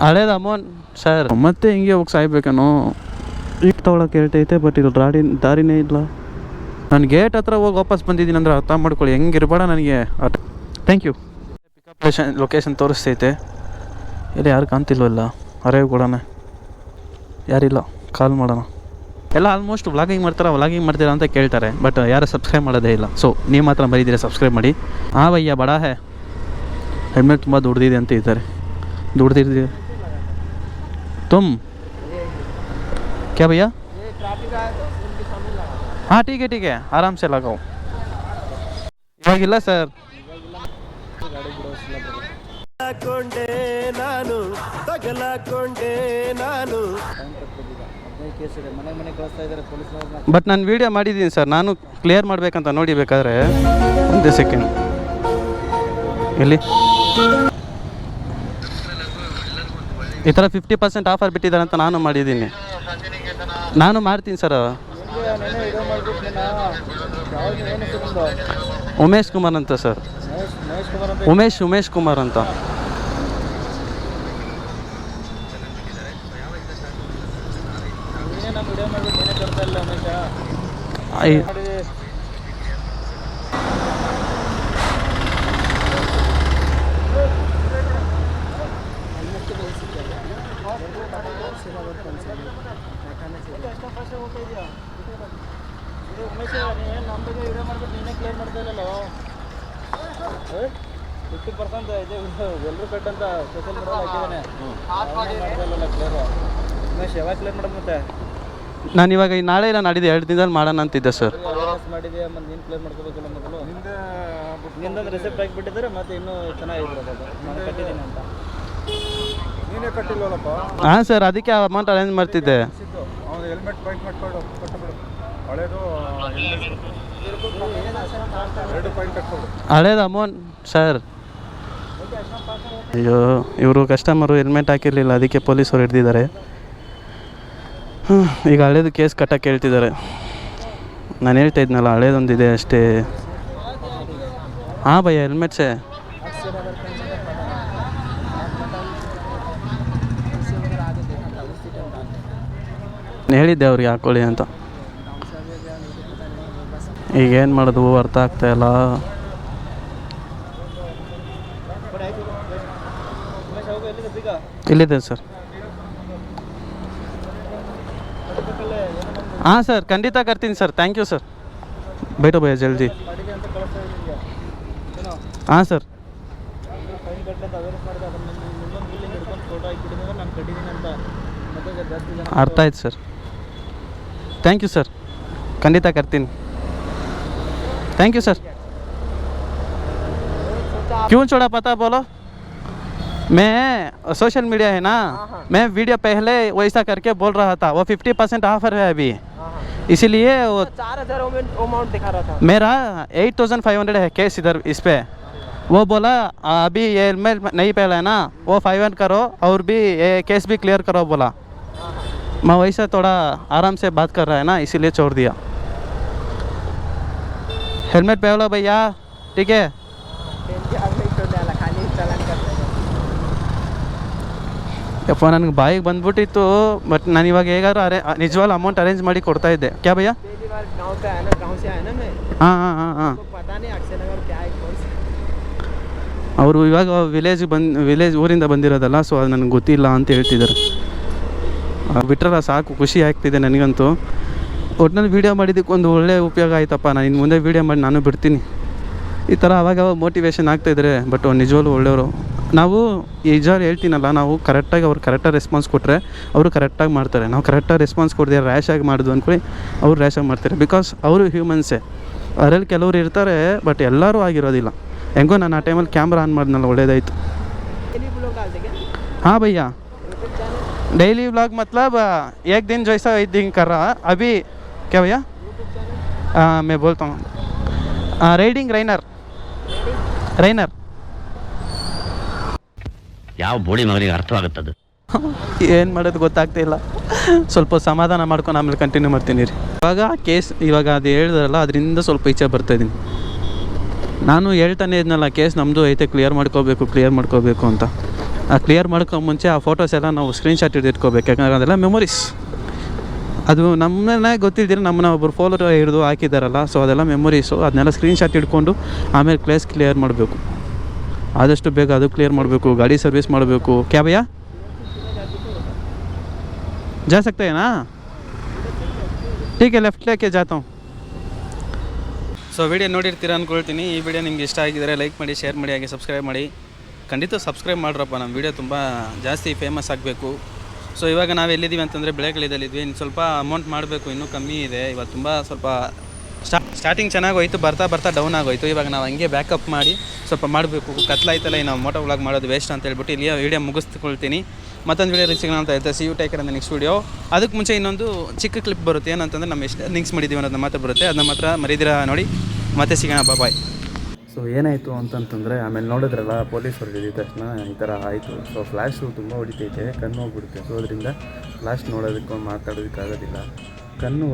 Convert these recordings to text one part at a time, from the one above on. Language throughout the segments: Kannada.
ಹಳೇದು ಅಮೌಂಟ್ ಸರ್ ಮತ್ತೆ ಹಿಂಗೆ ಹೋಗಿ ಸಾಯ್ಬೇಕೇನೋ. ಈಗ ತೊಗೊಳಕ್ಕೆ ಹೇಳ್ತೈತೆ ಬಟ್ ಇಲ್ಲಿ ದಾರಿನೇ ಇಲ್ಲ. ನಾನು ಗೇಟ್ ಹತ್ರ ಹೋಗಿ ವಾಪಸ್ ಬಂದಿದ್ದೀನಿ ಅಂದ್ರೆ ಅರ್ಥ ಮಾಡ್ಕೊಳ್ಳಿ, ಹೆಂಗಿರ್ಬೇಡ ನನಗೆ. Thank you. ಪಿಕಪ್ ಲೊಕೇಶನ್ ತೋರಿಸ್ತೈತೆ. ಇಲ್ಲಿ ಯಾರು ಕಾಣ್ತಿಲ್ವಲ್ಲ, ಅರೇವ್ ಕೊಡೋಣ, ಯಾರಿಲ್ಲ, ಕಾಲ್ ಮಾಡೋಣ. ಎಲ್ಲ ಆಲ್ಮೋಸ್ಟ್ ವ್ಲಾಗಿಂಗ್ ಮಾಡ್ತೀರಾ ಅಂತ ಕೇಳ್ತಾರೆ, ಬಟ್ ಯಾರು ಸಬ್ಸ್ಕ್ರೈಬ್ ಮಾಡೋದೇ ಇಲ್ಲ. ಸೊ ನೀವು ಮಾತ್ರ ಬರೀದ್ದೀರಾ ಸಬ್ಸ್ಕ್ರೈಬ್ ಮಾಡಿ. ಹಾಂ ಭಯ್ಯ ಬಡ ಹೇ, ಹೆಲ್ಮೆಟ್ ತುಂಬ ದುಡ್ದಿದೆ ಅಂತ ಇದ್ದಾರೆ. ದುಡ್ದಿದ್ದೀವಿ ತುಮ್ क्या भैया? हाँ ठीक है आराम से लगाओ. ಇವಾಗಿಲ್ಲ ಸರ್. ಬಟ್ ನಾನು ವಿಡಿಯೋ ಮಾಡಿದ್ದೀನಿ ಸರ್, ನಾನು ಕ್ಲಿಯರ್ ಮಾಡಬೇಕಂತ ನೋಡಿ. ಬೇಕಾದ್ರೆ ಒಂದೇ ಸೆಕೆಂಡ್. ಎಲ್ಲಿ ಈ ಥರ 50% ಆಫರ್ ಬಿಟ್ಟಿದ್ದಾರೆ ಅಂತ ನಾನು ಮಾಡಿದ್ದೀನಿ. ನಾನು ಮಾಡ್ತೀನಿ ಸರ್. ಉಮೇಶ್ ಕುಮಾರ್ ಅಂತ ಸರ್. ಉಮೇಶ್ ಕುಮಾರ್ ಅಂತ. ನಾನು ಇವಾಗ ನಾಳೆ ಇಲ್ಲ ನಾಡಿದ್ದು 2 ದಿನದಲ್ಲಿ ಮಾಡೋಣ ಅಂತಿದ್ದೆ ಸರ್. ಹಾಂ ಸರ್, ಅದಕ್ಕೆ ಅಮೌಂಟ್ ಅರೇಂಜ್ ಮಾಡ್ತಿದ್ದೆ. ಹಳೇದು ಅಮೌಂಟ್ ಸರ್. ಅಯ್ಯೋ, ಇವರು ಕಸ್ಟಮರು ಹೆಲ್ಮೆಟ್ ಹಾಕಿರಲಿಲ್ಲ, ಅದಕ್ಕೆ ಪೊಲೀಸರು ಹಿಡ್ದಿದ್ದಾರೆ. ಈಗ ಹಳೇದು ಕೇಸ್ ಕಟ್ಟಕ್ಕೆ ಹೇಳ್ತಿದ್ದಾರೆ. ನಾನು ಹೇಳ್ತಾ ಇದ್ನಲ್ಲ, ಹಳೇದೊಂದಿದೆ ಅಷ್ಟೇ. ಹಾಂ ಭಯ್ಯ ಹೆಲ್ಮೆಟ್ಸೇ. ಹೇಳಿದ್ದೆ ಅವ್ರಿಗೆ ಹಾಕ್ಕೊಳ್ಳಿ ಅಂತ. ಈಗೇನು ಮಾಡೋದು ಅರ್ಥ ಆಗ್ತಾಯಿಲ್ಲ. ಇಲ್ಲಿದೆ ಸರ್. ಹಾಂ ಸರ್, ಖಂಡಿತ ಕರ್ತೀನಿ ಸರ್. Thank you sir. ಬೈಟೋ ಭಯ್ಯ ಜಲ್ದಿ. ಹಾಂ ಸರ್. ಅರ್ಥ ಆಯ್ತು ಸರ್. ಥ್ಯಾಂಕ್ ಯು ಸರ್, ಖಂಡಿತ ಕರ್ತೀನಿ. Thank you sir. क्यों छोड़ा पता बोलो? मैं सोशल मीडिया है ना, मैं वीडियो पहले वैसा करके बोल रहा था. वो 50% ऑफर है अभी, इसीलिए वो 4000 अमाउंट दिखा रहा था. मेरा 8500 है केस इधर इस पे. वो बोला अभी ये हेलमेट नहीं पहला है ना, वो 500 करो और भी ये केस भी क्लियर करो बोला. मैं वैसा थोड़ा आराम से बात कर रहा है ना, इसीलिए छोड़ दिया. हेलमेट पहलो भैया, ठीक है? ಯಪ್ಪ ನನಗೆ ಬಾಯಿಗೆ ಬಂದ್ಬಿಟ್ಟಿತ್ತು. ಬಟ್ ನಾನು ಇವಾಗ ಹೇಗಾದ್ರು ನಿಜವಾಗ್ಲೂ ಅಮೌಂಟ್ ಅರೇಂಜ್ ಮಾಡಿ ಕೊಡ್ತಾ ಇದ್ದೆ. ಕ್ಯಾ ಭಯ್ಯ? ಹಾಂ ಹಾಂ ಹಾಂ ಹಾಂ. ಅವರು ಇವಾಗ ವಿಲೇಜ್ ಊರಿಂದ ಬಂದಿರೋದಲ್ಲ, ಸೊ ಅದು ನನಗೆ ಗೊತ್ತಿಲ್ಲ ಅಂತ ಹೇಳ್ತಿದ್ದಾರೆ. ಬಿಟ್ಟರೆ ಸಾಕು, ಖುಷಿ ಆಗ್ತಿದೆ ನನಗಂತೂ. ಒಟ್ಟಿನಲ್ಲಿ ವೀಡಿಯೋ ಮಾಡಿದ್ದಕ್ಕೆ ಒಂದು ಒಳ್ಳೆ ಉಪಯೋಗ ಆಯ್ತಪ್ಪ. ನಾನು ಇನ್ನು ಮುಂದೆ ವೀಡಿಯೋ ಮಾಡಿ ನಾನು ಬಿಡ್ತೀನಿ. ಈ ಥರ ಅವಾಗ ಮೋಟಿವೇಶನ್ ಆಗ್ತಾಯಿದ್ರೆ. ಬಟ್ ನಿಜವಾಗ್ಲೂ ಒಳ್ಳೆಯವರು. ನಾವು ನಿಜವಾಗ್ಲೂ ಹೇಳ್ತೀನಲ್ಲ, ನಾವು ಕರೆಕ್ಟಾಗಿ ಅವ್ರು ಕರೆಕ್ಟಾಗಿ ರೆಸ್ಪಾನ್ಸ್ ಕೊಟ್ಟರೆ ಅವರು ಕರೆಕ್ಟಾಗಿ ಮಾಡ್ತಾರೆ. ನಾವು ಕರೆಕ್ಟಾಗಿ ರೆಸ್ಪಾನ್ಸ್ ಕೊಡದೆ ರ್ಯಾಶಾಗಿ ಮಾಡಿದ್ವು ಅಂದ್ಕೊಳ್ಳಿ, ಅವ್ರು ರ್ಯಾಶಾಗಿ ಮಾಡ್ತಾರೆ. ಬಿಕಾಸ್ ಅವರು ಹ್ಯೂಮನ್ಸೇ. ಅದರಲ್ಲಿ ಕೆಲವರು ಇರ್ತಾರೆ, ಬಟ್ ಎಲ್ಲರೂ ಆಗಿರೋದಿಲ್ಲ. ಹೆಂಗೋ ನಾನು ಆ ಟೈಮಲ್ಲಿ ಕ್ಯಾಮ್ರಾ ಆನ್ ಮಾಡಿದ್ನಲ್ಲ, ಒಳ್ಳೇದಾಯಿತು. हाँ भैया, डेली व्लॉग मतलब एक दिन जैसा एक दिन कर रहा. अभी क्या भैया? मैं बोलता हूँ ರೈಡಿಂಗ್ ರೈನರ್. ಯಾವ ಬೋಳಿ ಮಗನಿಗೆ ಅರ್ಥವಾಗುತ್ತದು? ಏನು ಮಾಡೋದು ಗೊತ್ತಾಗ್ತಾ ಇಲ್ಲ. ಸ್ವಲ್ಪ ಸಮಾಧಾನ ಮಾಡ್ಕೊಂಡು ಆಮೇಲೆ ಕಂಟಿನ್ಯೂ ಮಾಡ್ತೀನಿ ರೀ. ಇವಾಗ ಕೇಸ್ ಇವಾಗ ಅದು ಹೇಳಿದ್ರಲ್ಲ, ಅದರಿಂದ ಸ್ವಲ್ಪ ಈಚೆ ಬರ್ತಾಯಿದ್ದೀನಿ. ನಾನು ಹೇಳ್ತಾನೆ ಇದ್ನಲ್ಲ, ಕೇಸ್ ನಮ್ಮದು ಐತೆ, ಕ್ಲಿಯರ್ ಮಾಡ್ಕೋಬೇಕು ಅಂತ. ಆ ಕ್ಲಿಯರ್ ಮಾಡ್ಕೊ ಮುಂಚೆ ಆ ಫೋಟೋಸ್ ಎಲ್ಲ ನಾವು ಸ್ಕ್ರೀನ್ಶಾಟ್ ಹಿಡಿದಿಟ್ಕೋಬೇಕು, ಯಾಕಂದರೆ ಅದೆಲ್ಲ ಮೆಮೊರೀಸ್. ಅದು ನಮ್ಮನ್ನೇ ಗೊತ್ತಿದ್ದೀರ, ನಮ್ಮನ್ನ ಒಬ್ಬರು ಫೋಟೋ ಹಿಡಿದು ಹಾಕಿದ್ದಾರಲ್ಲ, ಸೊ ಅದೆಲ್ಲ ಮೆಮೊರೀಸು. ಅದನ್ನೆಲ್ಲ ಸ್ಕ್ರೀನ್ಶಾಟ್ ಹಿಡ್ಕೊಂಡು ಆಮೇಲೆ ಕೇಸ್ ಕ್ಲಿಯರ್ ಮಾಡಬೇಕು. ಆದಷ್ಟು ಬೇಗ ಅದು ಕ್ಲಿಯರ್ ಮಾಡಬೇಕು. ಗಾಡಿ ಸರ್ವಿಸ್ ಮಾಡಬೇಕು. ಕ್ಯಾ ಭಯ್ಯ जा सकते हैं ना? ठीक है, लेफ्ट लेके जाता हूँ. ಸೊ ವಿಡಿಯೋ ನೋಡಿರ್ತೀರ ಅಂದ್ಕೊಳ್ತೀನಿ. ಈ ವಿಡಿಯೋ ನಿಮ್ಗೆ ಇಷ್ಟ ಆಗಿದರೆ ಲೈಕ್ ಮಾಡಿ, ಶೇರ್ ಮಾಡಿ, ಹಾಗೆ ಸಬ್ಸ್ಕ್ರೈಬ್ ಮಾಡಿ. ಖಂಡಿತ ಸಬ್ಸ್ಕ್ರೈಬ್ ಮಾಡ್ರಪ್ಪ, ನಮ್ಮ ವಿಡಿಯೋ ತುಂಬ ಜಾಸ್ತಿ ಫೇಮಸ್ ಆಗಬೇಕು. ಸೊ ಇವಾಗ ನಾವು ಎಲ್ಲಿದ್ದೀವಿ ಅಂತಂದರೆ ಬೆಳೆಗಳಿದಲ್ಲಿದ್ವಿ. ಇನ್ನು ಸ್ವಲ್ಪ ಅಮೌಂಟ್ ಮಾಡಬೇಕು, ಇನ್ನೂ ಕಮ್ಮಿ ಇದೆ. ಇವಾಗ ತುಂಬ ಸ್ವಲ್ಪ ಸ್ಟಾರ್ಟಿಂಗ್ ಚೆನ್ನಾಗಿ ಹೋಯಿತು, ಬರ್ತಾ ಡೌನ್ ಆಗೋಯ್ತು. ಇವಾಗ ನಾವು ಹಂಗೆ ಬ್ಯಾಕಪ್ ಮಾಡಿ ಸ್ವಲ್ಪ ಮಾಡಬೇಕು. ಕತ್ಲಾಯ್ತಲ್ಲ, ನಾವು ಮೋಟೋ ವ್ಲಾಗ್ ಮಾಡೋದು ವೇಸ್ಟ್ ಅಂತ ಹೇಳ್ಬಿಟ್ಟು ಇಲ್ಲಿ ವಿಡಿಯೋ ಮುಗಿಸ್ಕೊಳ್ತೀನಿ. ಮತ್ತೊಂದು ವಿಡಿಯೋ ಸಿಗೋಣ ಅಂತ ಹೇಳ್ತಾ ಸಿ ಯು ಟೇಕರ್ ಅಂತ ನೆಕ್ಸ್ಟ್ ವಿಡಿಯೋ. ಅದಕ್ಕೆ ಮುಂಚೆ ಇನ್ನೊಂದು ಚಿಕ್ಕ ಕ್ಲಿಪ್ ಬರುತ್ತೆ, ಏನಂತಂದರೆ ನಮ್ಮ ಎಷ್ಟು ಲಿಂಕ್ಸ್ ಮಾಡಿದ್ದೀವಿ ಅನ್ನೋದನ್ನ ಮಾತ್ರ ಬರುತ್ತೆ. ಅದನ್ನ ಮಾತ್ರ ಮರಿದಿರ ನೋಡಿ. ಮತ್ತೆ ಸಿಗೋಣ, ಬಾಯ್. ಸೊ ಏನಾಯಿತು ಅಂತಂತಂದರೆ, ಆಮೇಲೆ ನೋಡಿದ್ರಲ್ಲ ಪೊಲೀಸರು ಹಿಡಿದ ತಕ್ಷಣ ಈ ಥರ ಆಯಿತು. ಸೊ ಫ್ಲ್ಯಾಶು ತುಂಬ ಹೊಡಿತೈತೆ, ಕಣ್ಣು ಹೋಗ್ಬಿಡುತ್ತೆ. ಸೊ ಅದರಿಂದ ಫ್ಲ್ಯಾಶ್ ನೋಡೋದಕ್ಕೆ ಮಾತಾಡೋದಕ್ಕಾಗೋದಿಲ್ಲ. ಕಣ್ಣು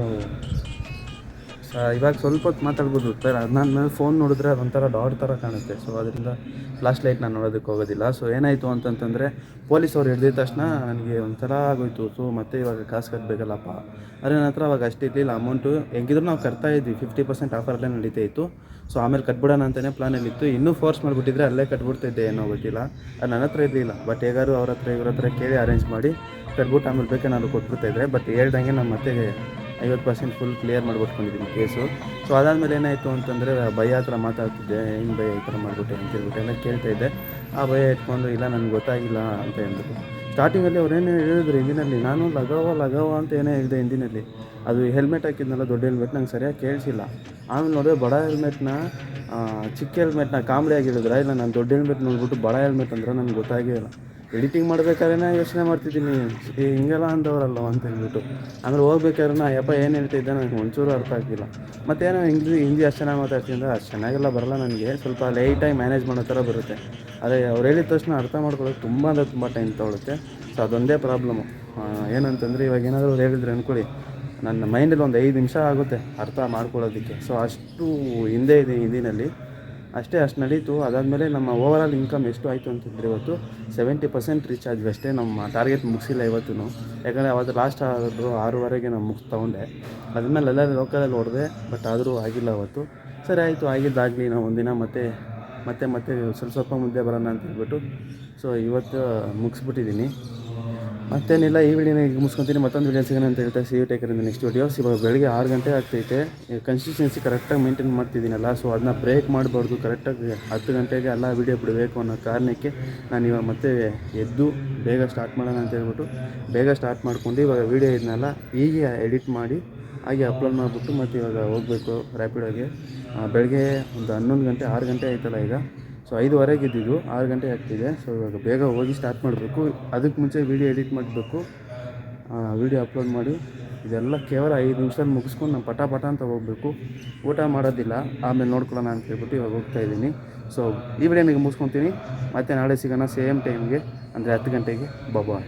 ಇವಾಗ ಸ್ವಲ್ಪ ಹೊತ್ತು ಮಾತಾಡ್ಬೋದು, ನಾನು ಫೋನ್ ನೋಡಿದ್ರೆ ಅದೊಂಥರ ಡಾಟ್ ಥರ ಕಾಣುತ್ತೆ. ಸೊ ಅದರಿಂದ ಫ್ಲಾಶ್ ಲೈಟ್ ನಾನು ನೋಡೋದಕ್ಕೆ ಹೋಗೋದಿಲ್ಲ. ಸೊ ಏನಾಯಿತು ಅಂತಂತಂದರೆ, ಪೊಲೀಸವ್ರು ಹಿಡಿದ ತಕ್ಷಣ ನನಗೆ ಒಂಥರ ಆಗೋಯ್ತು. ಸೊ ಮತ್ತೆ ಇವಾಗ ಕಾಸು ಕಟ್ಟಬೇಕಲ್ಲಪ್ಪ. ಆದರೆ ನನ್ನ ಹತ್ರ ಅವಾಗ ಅಷ್ಟು ಇರಲಿಲ್ಲ ಅಮೌಂಟು. ಹೆಂಗಿದ್ರು ನಾವು ಕಟ್ತಾ ಇದ್ವಿ, 50% ಆಫರಲ್ಲೇ ನಡೀತಾ ಇತ್ತು. ಸೊ ಆಮೇಲೆ ಕಟ್ಬಿಡೋಣ ಅಂತಲೇ ಪ್ಲಾನಲ್ಲಿತ್ತು. ಇನ್ನೂ ಫೋರ್ಸ್ ಮಾಡಿಬಿಟ್ಟಿದ್ರೆ ಅಲ್ಲೇ ಕಟ್ಬಿಡ್ತಿದ್ದೆ ಏನೋ ಗೊತ್ತಿಲ್ಲ. ಅದು ನನ್ನ ಹತ್ರ ಇರಲಿಲ್ಲ. ಬಟ್ ಹೇಗಾದ್ರು ಅವ್ರ ಹತ್ರ ಕೇಳಿ ಅರೇಂಜ್ ಮಾಡಿ ಕಟ್ಬಿಟ್ಟು ಆಮೇಲೆ ಬೇಕೇನಾದ್ರು ಕೊಟ್ಬಿಡ್ತಾಯಿದ್ರೆ. ಬಟ್ ಹೇಳ್ದಂಗೆ ನಾನು ಮತ್ತೆ 50% ಫುಲ್ ಕ್ಲಿಯರ್ ಮಾಡಿಬಿಟ್ಕೊಂಡಿದ್ದೀನಿ ಕೇಸು. ಸೊ ಅದಾದಮೇಲೆ ಏನಾಯಿತು ಅಂತಂದರೆ, ಭಯ ಹತ್ರ ಮಾತಾಡ್ತಿದ್ದೆ, ಏನು ಭಯ ಈ ಥರ ಮಾಡಿಬಿಟ್ಟೆ ಅಂತೇಳ್ಬಿಟ್ಟು ಎಲ್ಲ ಕೇಳ್ತಾಯಿದ್ದೆ. ಆ ಭಯ ಇಟ್ಕೊಂಡು ಇಲ್ಲ ನನಗೆ ಗೊತ್ತಾಗಿಲ್ಲ ಅಂತ ಹೇಳ್ಬಿಟ್ಟು ಸ್ಟಾರ್ಟಿಂಗಲ್ಲಿ ಅವ್ರೇನು ಹೇಳಿದ್ರು ಹಿಂದಿನಲ್ಲಿ. ನಾನು ಲಗವ ಅಂತ ಏನೇ ಹೇಳಿದೆ ಹಿಂದಿನಲ್ಲಿ. ಅದು ಹೆಲ್ಮೆಟ್ ಹಾಕಿದ್ನಲ್ಲ, ದೊಡ್ಡ ಹೆಲ್ಮೆಟ್, ನಂಗೆ ಸರಿಯಾಗಿ ಕೇಳಿಸಿಲ್ಲ. ಆಮೇಲೆ ನೋಡಿದ್ರೆ ಬಡ ಹೆಲ್ಮೆಟ್ನ ಚಿಕ್ಕ ಹೆಲ್ಮೆಟ್ನ ಕಾಮಿಡಿಯಾಗಿ ಹೇಳಿದ್ರೆ, ಇಲ್ಲ ನಾನು ದೊಡ್ಡ ಹೆಲ್ಮೆಟ್ ನೋಡ್ಬಿಟ್ಟು ಬಡ ಹೆಲ್ಮೆಟ್ ಅಂದ್ರೆ ನನಗೆ ಗೊತ್ತಾಗೇ ಇಲ್ಲ. ಎಡಿಟಿಂಗ್ ಮಾಡ್ಬೇಕಾದ್ರೆ ಯೋಚನೆ ಮಾಡ್ತಿದ್ದೀನಿ, ಹಿಂಗೆಲ್ಲ ಅಂದವರಲ್ಲ ಅಂತ ಹೇಳ್ಬಿಟ್ಟು. ಆಮೇಲೆ ಹೋಗ್ಬೇಕಾದ್ರೆ ಯಪ್ಪ ಏನು ಹೇಳ್ತಿದ್ದೆ ನನಗೆ ಒಂಚೂರು ಅರ್ಥ ಆಗ್ತಿಲ್ಲ. ಮತ್ತೇನೋ ಹಿಂದಿ ಅಷ್ಟು ಚೆನ್ನಾಗಿ ಮಾತಾಡ್ತೀನಿ ಅಂದರೆ ಅಷ್ಟು ಚೆನ್ನಾಗೆಲ್ಲ ಬರಲ್ಲ ನನಗೆ. ಸ್ವಲ್ಪ ಲೈಟಾಗಿ ಮ್ಯಾನೇಜ್ ಮಾಡೋ ಥರ ಬರುತ್ತೆ. ಅದೇ ಅವ್ರು ಹೇಳಿದ ತಕ್ಷಣ ಅರ್ಥ ಮಾಡ್ಕೊಳ್ಳೋಕೆ ತುಂಬ ಟೈಮ್ ತೊಗೊಳುತ್ತೆ. ಸೊ ಅದೊಂದೇ ಪ್ರಾಬ್ಲಮ್ಮು. ಏನಂತಂದರೆ, ಇವಾಗ ಏನಾದರೂ ಅವ್ರು ಹೇಳಿದ್ರೆ ಅಂದ್ಕೊಳ್ಳಿ, ನನ್ನ ಮೈಂಡಲ್ಲಿ ಒಂದು 5 ನಿಮಿಷ ಆಗುತ್ತೆ ಅರ್ಥ ಮಾಡ್ಕೊಳ್ಳೋದಕ್ಕೆ. ಸೊ ಅಷ್ಟು ಹಿಂದೆ ಇದೆ ಹಿಂದಿನಲ್ಲಿ. ಅಷ್ಟು ನಡೀತು. ಅದಾದಮೇಲೆ ನಮ್ಮ ಓವರಾಲ್ ಇನ್ಕಮ್ ಎಷ್ಟು ಆಯಿತು ಅಂತಂದರೆ, ಇವತ್ತು 70% ರೀಚ್ ಆದ್ವಿ ಅಷ್ಟೇ. ನಮ್ಮ ಟಾರ್ಗೆಟ್ ಮುಗಿಸಿಲ್ಲ ಇವತ್ತು. ಯಾಕಂದರೆ ಅವತ್ತು ಲಾಸ್ಟ್ ಆದರೂ 6:30ಗೆ ನಾನು ಮುಗಿಸ್ ತೊಗೊಂಡೆ. ಅದಾದಮೇಲೆ ಎಲ್ಲ ಲೋಕಲಲ್ಲಿ ಹೊಡೆದೆ, ಬಟ್ ಆದರೂ ಆಗಿಲ್ಲ ಅವತ್ತು. ಸರಿ ಆಯಿತು, ಆಗಿದ್ದಾಗಲಿ, ನಾವು ಒಂದಿನ ಮತ್ತೆ ಸ್ವಲ್ಪ ಮುಂದೆ ಬರೋಣ ಅಂತ ಹೇಳ್ಬಿಟ್ಟು ಸೊ ಇವತ್ತು ಮುಗಿಸ್ಬಿಟ್ಟಿದ್ದೀನಿ. ಮತ್ತೇನಿಲ್ಲ, ಈ ವಿಡಿಯೋನ ಈಗ ಮುಗಿಸ್ಕೊತೀನಿ. ಮತ್ತೊಂದು ವಿಡಿಯೋ ಸಿಗೋಣ ಅಂತ ಹೇಳ್ತಾ ಸಿ ಯು ಟೇಕರ್ ಇಂದ ನೆಕ್ಸ್ಟ್ ವಿಡಿಯೋಸ್. ಇವಾಗ ಬೆಳಗ್ಗೆ 6 ಗಂಟೆ ಆಗ್ತೈತೆ. ಕನ್ಸಿಸ್ಟೆನ್ಸಿ ಕರೆಕ್ಟಾಗಿ ಮೇಂಟೈನ್ ಮಾಡ್ತಿದ್ದೀನಲ್ಲ, ಸೊ ಅದನ್ನ ಬ್ರೇಕ್ ಮಾಡಬಾರ್ದು. ಕರೆಕ್ಟಾಗಿ 10 ಗಂಟೆಗೆ ಎಲ್ಲ ವೀಡಿಯೋ ಬಿಡಬೇಕು ಅನ್ನೋ ಕಾರಣಕ್ಕೆ ನಾನು ಇವಾಗ ಮತ್ತೆ ಎದ್ದು ಬೇಗ ಸ್ಟಾರ್ಟ್ ಮಾಡೋಣ ಅಂತ ಹೇಳ್ಬಿಟ್ಟು ಬೇಗ ಸ್ಟಾರ್ಟ್ ಮಾಡ್ಕೊಂಡು ಇವಾಗ ವೀಡಿಯೋ ಇದನ್ನೆಲ್ಲ ಹೀಗೆ ಎಡಿಟ್ ಮಾಡಿ ಹಾಗೆ ಅಪ್ಲೋಡ್ ಮಾಡಿಬಿಟ್ಟು ಮತ್ತು ಇವಾಗ ಹೋಗಬೇಕು ರ್ಯಾಪಿಡೋಗೆ. ಬೆಳಗ್ಗೆ ಒಂದು 11 ಗಂಟೆ 6 ಗಂಟೆ ಆಯ್ತಲ್ಲ ಈಗ. ಸೊ 5:15 ಇದ್ದಿದ್ದು 6 ಗಂಟೆ ಆಗ್ತಿದೆ. ಸೊ ಇವಾಗ ಬೇಗ ಹೋಗಿ ಸ್ಟಾರ್ಟ್ ಮಾಡಬೇಕು. ಅದಕ್ಕೆ ಮುಂಚೆ ವೀಡಿಯೋ ಎಡಿಟ್ ಮಾಡಬೇಕು, ವೀಡಿಯೋ ಅಪ್ಲೋಡ್ ಮಾಡಿ ಇದೆಲ್ಲ ಕೇವಲ 5 ನಿಮಿಷದಲ್ಲಿ ಮುಗಿಸ್ಕೊಂಡು ನಾನು ಪಟ ಅಂತ ಹೋಗಬೇಕು. ಊಟ ಮಾಡೋದಿಲ್ಲ, ಆಮೇಲೆ ನೋಡ್ಕೊಳ್ಳೋಣ ಅಂತ ಹೇಳ್ಬಿಟ್ಟು ಇವಾಗ ಹೋಗ್ತಾಯಿದ್ದೀನಿ. ಸೊ ಈ ವಿಡಿಯೋನಿಗೆ ಮುಗಿಸ್ಕೊತೀನಿ. ಮತ್ತು ನಾಳೆ ಸಿಗೋಣ ಸೇಮ್ ಟೈಮ್ಗೆ, ಅಂದರೆ 10 ಗಂಟೆಗೆ. ಬಾಯ್.